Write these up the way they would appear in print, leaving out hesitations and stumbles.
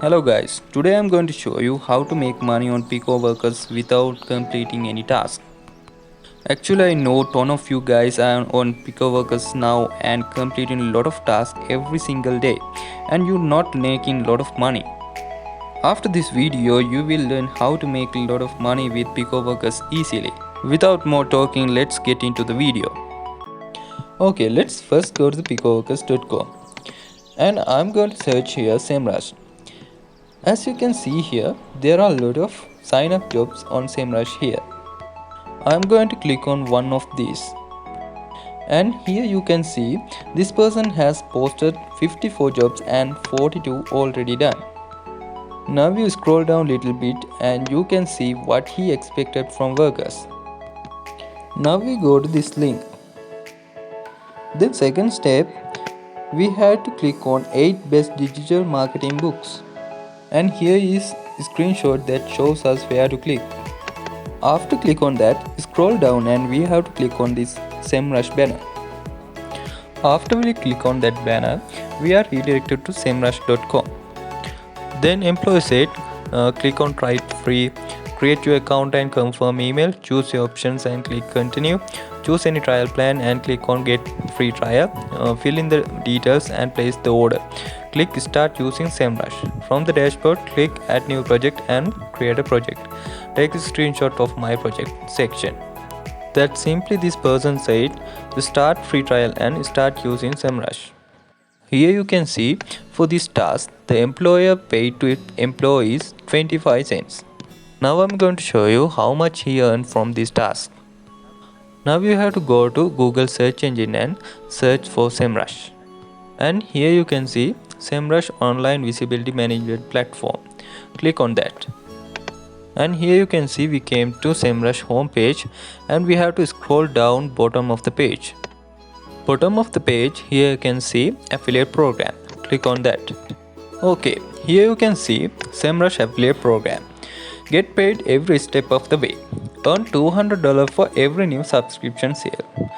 Hello guys, today I'm going to show you how to make money on Pico Workers without completing any task. Actually, I know ton of you guys are on Pico Workers now and completing a lot of tasks every single day and you're not making a lot of money. After this video, you will learn how to make a lot of money with Pico Workers easily. Without more talking, let's get into the video. Okay, let's first go to the picoworkers.com and I'm going to search here SEMrush. As you can see here, there are a lot of sign up jobs on SEMrush here. I am going to click on one of these. And here you can see this person has posted 54 jobs and 42 already done. Now you scroll down a little bit and you can see what he expected from workers. Now we go to this link. Then second step, we had to click on 8 best digital marketing books. And here is a screenshot that shows us where to click. After click on that, scroll down and we have to click on this SEMrush banner. After we click on that banner, we are redirected to semrush.com. Then employee said, click on try it free, create your account and confirm email, choose your options and click continue, choose any trial plan and click on get free trial, fill in the details and place the order. Click start using SEMrush. From the dashboard, click add new project and create a project. Take a screenshot of my project section. That simply this person said to start free trial and start using SEMrush. Here you can see for this task the employer paid to employees 25 cents. Now I'm going to show you how much he earned from this task. Now you have to go to Google search engine and search for SEMrush. And here you can see SEMrush Online Visibility Management Platform. Click on that. And here you can see we came to SEMrush homepage and we have to scroll down bottom of the page. Bottom of the page, here you can see affiliate program. Click on that. Okay, here you can see SEMrush affiliate program. Get paid every step of the way. Earn $200 for every new subscription sale.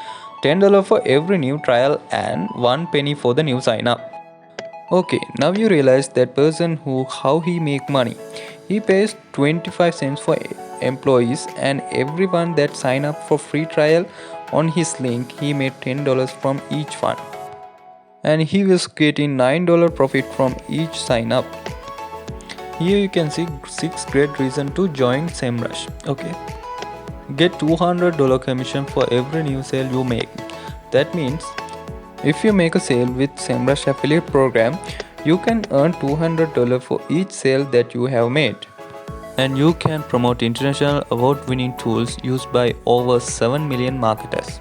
$10 for every new trial and 1 penny for the new sign up. Okay, now you realize that person how he make money. He pays 25 cents for employees and everyone that sign up for free trial on his link he made $10 from each one. And he was getting $9 profit from each sign up. Here you can see 6 great reasons to join SEMrush. Okay. Get $200 commission for every new sale you make. That means if you make a sale with SEMrush affiliate program, you can earn $200 for each sale that you have made. And you can promote international award-winning tools used by over 7 million marketers.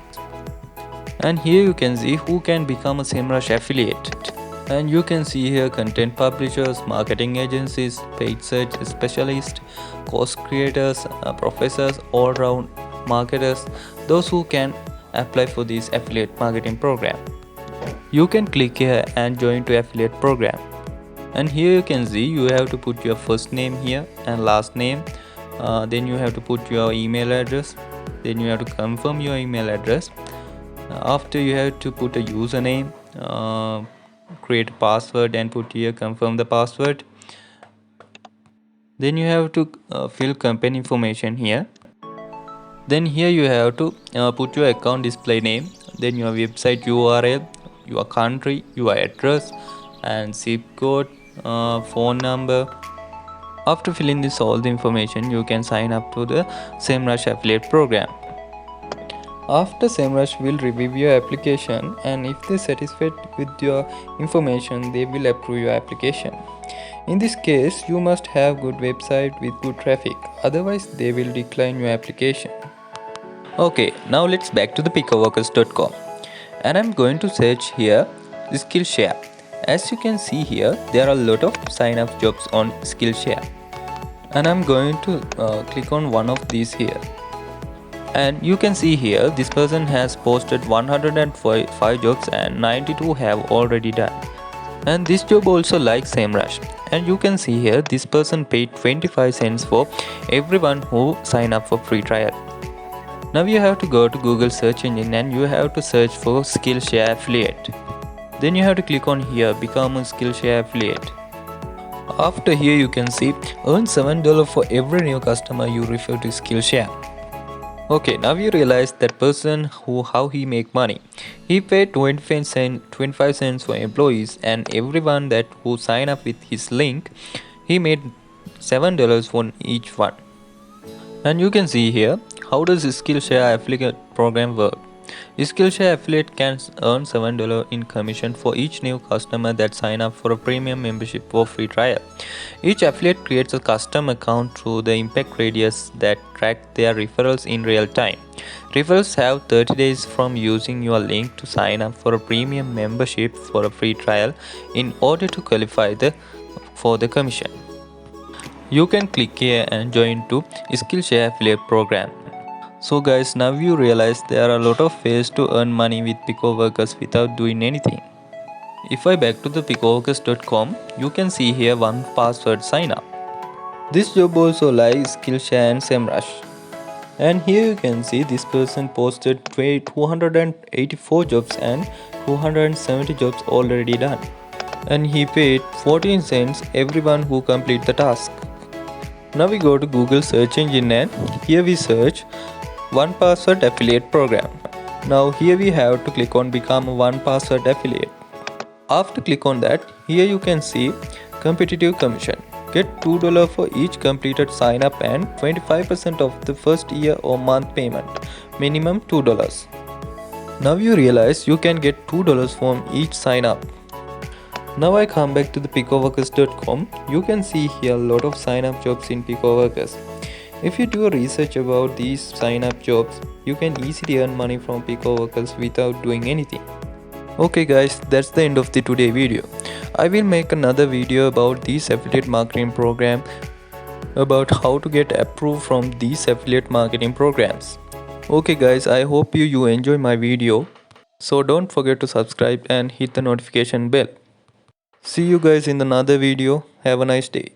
And here you can see who can become a SEMrush affiliate. And you can see here content publishers, marketing agencies, paid search specialists, course creators, professors, all-round marketers, those who can apply for this affiliate marketing program. You can click here and join to affiliate program. And here you can see you have to put your first name here and last name. Then you have to put your email address. Then you have to confirm your email address. After you have to put a username, create a password and put here confirm the password. Then you have to fill company information here. Then here you have to put your account display name, then your website URL, your country, your address and zip code, phone number. After filling this all the information, you can sign up to the SEMrush affiliate program. After SEMrush will review your application and if they satisfied with your information, they will approve your application. In this case, you must have good website with good traffic, otherwise they will decline your application. Okay, now let's back to the picoworkers.com and I'm going to search here Skillshare. As you can see here, there are a lot of sign up jobs on Skillshare. And I'm going to click on one of these here. And you can see here this person has posted 105 jobs and 92 have already done. And this job also likes SEMrush. And you can see here this person paid 25 cents for everyone who sign up for free trial. Now you have to go to Google search engine and you have to search for Skillshare affiliate. Then you have to click on here become a Skillshare affiliate. After here you can see earn $7 for every new customer you refer to Skillshare. Okay, now you realize that person who how he make money. He paid 25 cents for employees and everyone that who sign up with his link, he made $7 for each one. And you can see here how does Skillshare affiliate program work. Skillshare affiliate can earn $7 in commission for each new customer that sign up for a premium membership for free trial. Each affiliate creates a custom account through the impact radius that track their referrals in real time. Referrals have 30 days from using your link to sign up for a premium membership for a free trial in order to qualify for the commission. You can click here and join to Skillshare affiliate program. So guys, now you realize there are a lot of ways to earn money with Pico Workers without doing anything. If I back to the picoworkers.com, you can see here one password sign up. This job also likes Skillshare and SEMrush. And here you can see this person posted 284 jobs and 270 jobs already done. And he paid 14 cents everyone who complete the task. Now we go to Google search engine and here we search One Password Affiliate Program. Now here we have to click on become a One Password affiliate. After click on that, here you can see competitive commission. Get $2 for each completed sign up and 25% of the first year or month payment. Minimum $2. Now you realize you can get $2 from each sign up. Now I come back to the picoworkers.com. You can see here a lot of sign up jobs in Pico Workers. If you do a research about these sign up jobs, you can easily earn money from Pico Workers without doing anything. Okay guys, that's the end of the today video. I will make another video about this affiliate marketing program, about how to get approved from these affiliate marketing programs. Okay guys, I hope you enjoy my video. So don't forget to subscribe and hit the notification bell. See you guys in another video. Have a nice day.